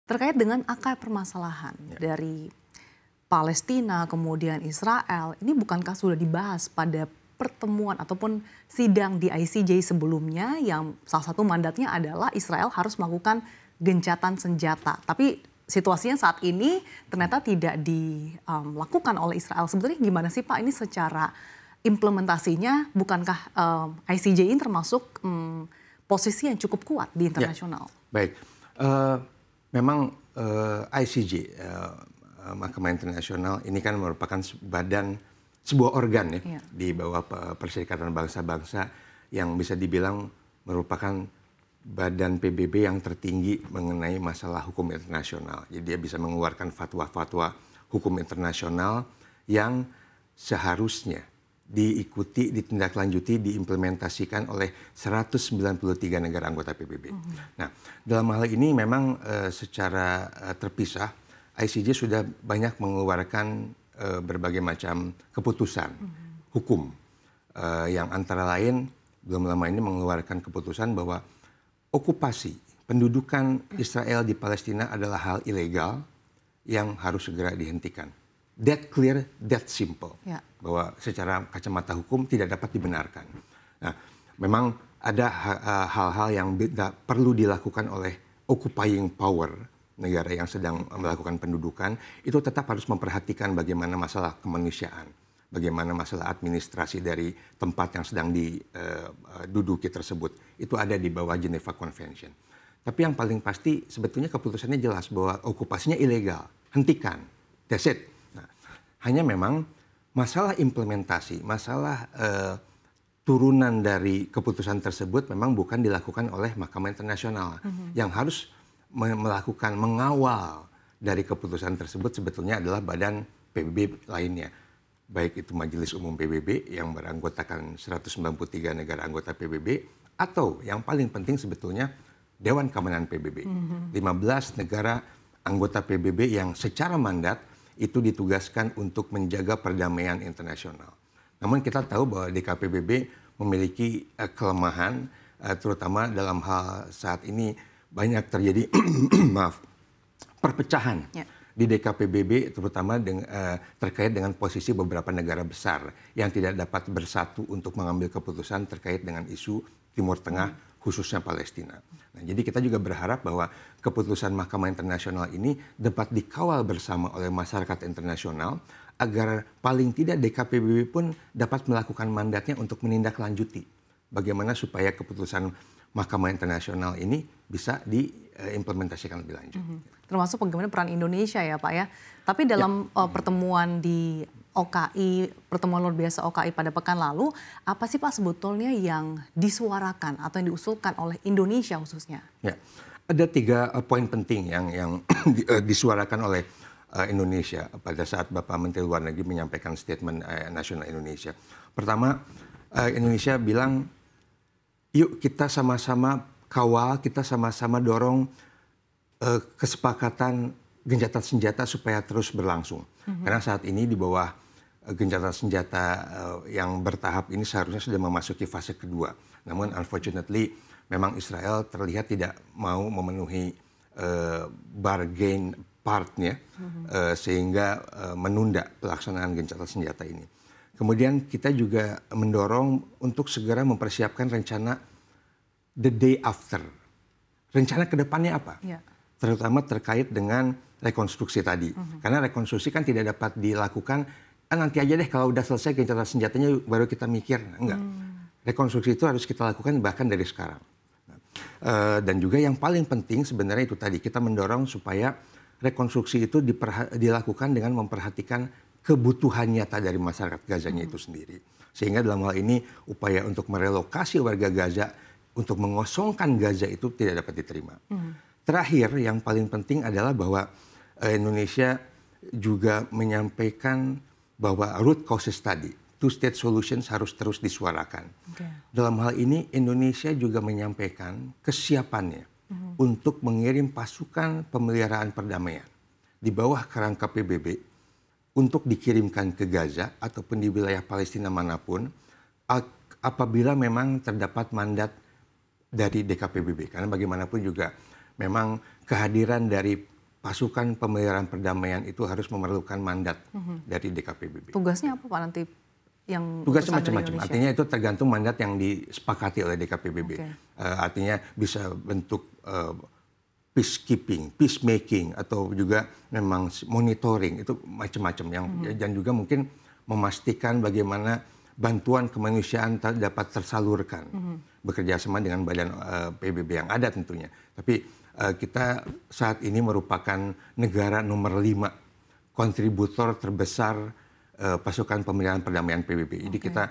Terkait dengan akar permasalahan dari Palestina, kemudian Israel, ini bukankah sudah dibahas pada pertemuan ataupun sidang di ICJ sebelumnya yang salah satu mandatnya adalah Israel harus melakukan gencatan senjata. Tapi situasinya saat ini ternyata tidak dilakukan oleh Israel. Sebetulnya gimana sih Pak ini secara implementasinya? Bukankah ICJ ini termasuk posisi yang cukup kuat di internasional? Baik. Memang ICJ, Mahkamah Internasional ini kan merupakan sebuah organ ya, di bawah Perserikatan Bangsa-Bangsa yang bisa dibilang merupakan badan PBB yang tertinggi mengenai masalah hukum internasional. Jadi dia bisa mengeluarkan fatwa-fatwa hukum internasional yang seharusnya diikuti, ditindaklanjuti, diimplementasikan oleh 193 negara anggota PBB. Nah, dalam hal ini memang secara terpisah, ICJ sudah banyak mengeluarkan berbagai macam keputusan hukum yang antara lain belum lama ini mengeluarkan keputusan bahwa okupasi pendudukan Israel di Palestina adalah hal ilegal yang harus segera dihentikan. That clear, that simple. Ya. Bahwa secara kacamata hukum tidak dapat dibenarkan. Nah, memang ada hal-hal yang perlu dilakukan oleh occupying power, negara yang sedang melakukan pendudukan, itu tetap harus memperhatikan bagaimana masalah kemanusiaan, bagaimana masalah administrasi dari tempat yang sedang diduduki tersebut. Itu ada di bawah Geneva Convention. Tapi yang paling pasti sebetulnya keputusannya jelas bahwa okupasinya ilegal. Hentikan. That's it. Hanya memang masalah implementasi, masalah turunan dari keputusan tersebut memang bukan dilakukan oleh Mahkamah Internasional. Yang harus melakukan mengawal dari keputusan tersebut sebetulnya adalah badan PBB lainnya. Baik itu Majelis Umum PBB yang beranggotakan 193 negara anggota PBB atau yang paling penting sebetulnya Dewan Keamanan PBB. 15 negara anggota PBB yang secara mandat itu ditugaskan untuk menjaga perdamaian internasional. Namun kita tahu bahwa DKPBB memiliki kelemahan, terutama dalam hal saat ini banyak terjadi perpecahan di DKPBB, terutama terkait dengan posisi beberapa negara besar yang tidak dapat bersatu untuk mengambil keputusan terkait dengan isu Timur Tengah, khususnya Palestina. Nah, jadi kita juga berharap bahwa keputusan Mahkamah Internasional ini dapat dikawal bersama oleh masyarakat internasional agar paling tidak DKPBB pun dapat melakukan mandatnya untuk menindaklanjuti bagaimana supaya keputusan Mahkamah Internasional ini bisa diimplementasikan lebih lanjut. Termasuk bagaimana peran Indonesia ya Pak ya. Tapi dalam pertemuan di OKI, pertemuan luar biasa OKI pada pekan lalu, apa sih Pak sebetulnya yang disuarakan atau yang diusulkan oleh Indonesia khususnya? Ya, ada 3 poin penting yang disuarakan oleh Indonesia pada saat Bapak Menteri Luar Negeri menyampaikan statement nasional Indonesia. Pertama, Indonesia bilang, yuk kita sama-sama kawal, kita sama-sama dorong kesepakatan gencatan senjata supaya terus berlangsung. Karena saat ini di bawah gencatan senjata yang bertahap ini seharusnya sudah memasuki fase kedua. Namun unfortunately memang Israel terlihat tidak mau memenuhi bargain partnya sehingga menunda pelaksanaan gencatan senjata ini. Kemudian kita juga mendorong untuk segera mempersiapkan rencana the day after. Rencana ke depannya apa? Terutama terkait dengan rekonstruksi tadi. Karena rekonstruksi kan tidak dapat dilakukan, nanti aja deh kalau udah selesai gencatan senjatanya baru kita mikir. Enggak. Rekonstruksi itu harus kita lakukan bahkan dari sekarang. Dan juga yang paling penting sebenarnya itu tadi, kita mendorong supaya rekonstruksi itu dilakukan dengan memperhatikan kebutuhan nyata dari masyarakat Gazanya itu sendiri. Sehingga dalam hal ini upaya untuk merelokasi warga Gaza, untuk mengosongkan Gaza itu tidak dapat diterima. Terakhir yang paling penting adalah bahwa Indonesia juga menyampaikan bahwa root causes tadi, two-state solutions harus terus disuarakan. Dalam hal ini Indonesia juga menyampaikan kesiapannya untuk mengirim pasukan pemeliharaan perdamaian di bawah kerangka PBB untuk dikirimkan ke Gaza ataupun di wilayah Palestina manapun apabila memang terdapat mandat dari DKPBB. Karena bagaimanapun juga memang kehadiran dari pasukan pemeliharaan perdamaian itu harus memerlukan mandat dari DKPBB. Tugasnya apa Pak nanti? Yang tugasnya macam-macam. Artinya itu tergantung mandat yang disepakati oleh DKPBB. Artinya bisa bentuk peacekeeping, peacemaking, atau juga memang monitoring, itu macam-macam yang dan juga mungkin memastikan bagaimana bantuan kemanusiaan dapat tersalurkan, bekerja sama dengan badan PBB yang ada tentunya. Tapi kita saat ini merupakan negara nomor 5 kontributor terbesar pasukan pemeliharaan perdamaian PBB. Jadi kita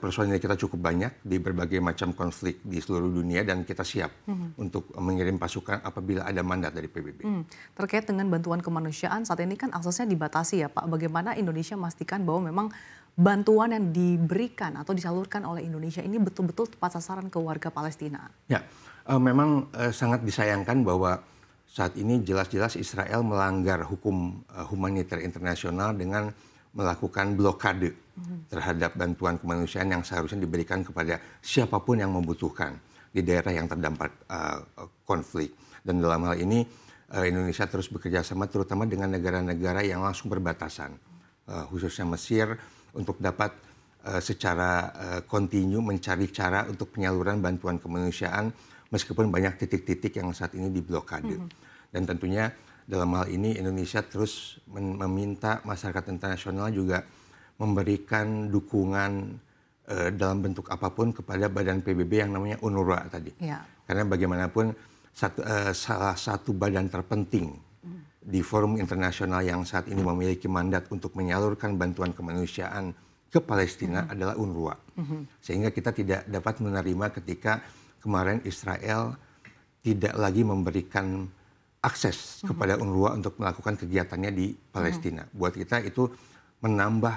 personil kita cukup banyak di berbagai macam konflik di seluruh dunia dan kita siap untuk mengirim pasukan apabila ada mandat dari PBB. Terkait dengan bantuan kemanusiaan saat ini kan aksesnya dibatasi ya Pak. Bagaimana Indonesia memastikan bahwa memang bantuan yang diberikan atau disalurkan oleh Indonesia ini betul-betul tepat sasaran ke warga Palestina? Ya, memang sangat disayangkan bahwa saat ini jelas-jelas Israel melanggar hukum humaniter internasional dengan melakukan blokade terhadap bantuan kemanusiaan yang seharusnya diberikan kepada siapapun yang membutuhkan di daerah yang terdampak konflik. Dan dalam hal ini Indonesia terus bekerja sama terutama dengan negara-negara yang langsung berbatasan, khususnya Mesir, untuk dapat secara kontinu mencari cara untuk penyaluran bantuan kemanusiaan meskipun banyak titik-titik yang saat ini diblokade. Dan tentunya dalam hal ini Indonesia terus meminta masyarakat internasional juga memberikan dukungan dalam bentuk apapun kepada badan PBB yang namanya UNRWA tadi. Ya. Karena bagaimanapun salah satu badan terpenting di forum internasional yang saat ini memiliki mandat untuk menyalurkan bantuan kemanusiaan ke Palestina adalah UNRWA. Sehingga kita tidak dapat menerima ketika kemarin Israel tidak lagi memberikan akses kepada UNRWA untuk melakukan kegiatannya di Palestina. Buat kita itu menambah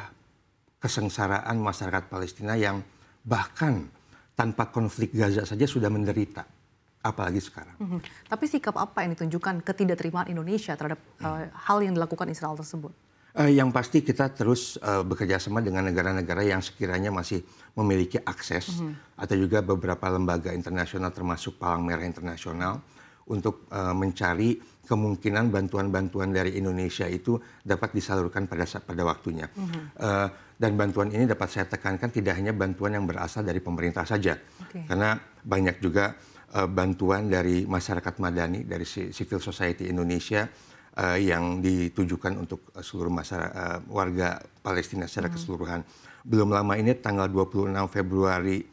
kesengsaraan masyarakat Palestina yang bahkan tanpa konflik Gaza saja sudah menderita, apalagi sekarang. Tapi sikap apa yang ditunjukkan ketidakterimaan Indonesia terhadap hal yang dilakukan Israel tersebut? Yang pasti kita terus bekerja sama dengan negara-negara yang sekiranya masih memiliki akses atau juga beberapa lembaga internasional termasuk Palang Merah Internasional untuk mencari kemungkinan bantuan-bantuan dari Indonesia itu dapat disalurkan pada waktunya. Dan bantuan ini dapat saya tekankan tidak hanya bantuan yang berasal dari pemerintah saja. Karena banyak juga bantuan dari masyarakat madani, dari civil society Indonesia yang ditujukan untuk seluruh masyarakat warga Palestina secara keseluruhan. Belum lama ini tanggal 26 Februari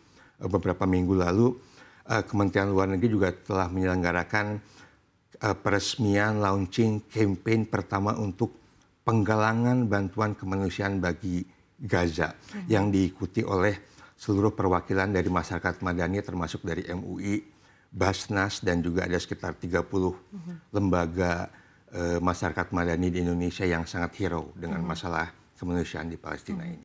beberapa minggu lalu Kementerian Luar Negeri juga telah menyelenggarakan peresmian launching campaign pertama untuk penggalangan bantuan kemanusiaan bagi Gaza yang diikuti oleh seluruh perwakilan dari masyarakat madani termasuk dari MUI, Basnas dan juga ada sekitar 30 lembaga masyarakat madani di Indonesia yang sangat hero dengan masalah kemanusiaan di Palestina ini.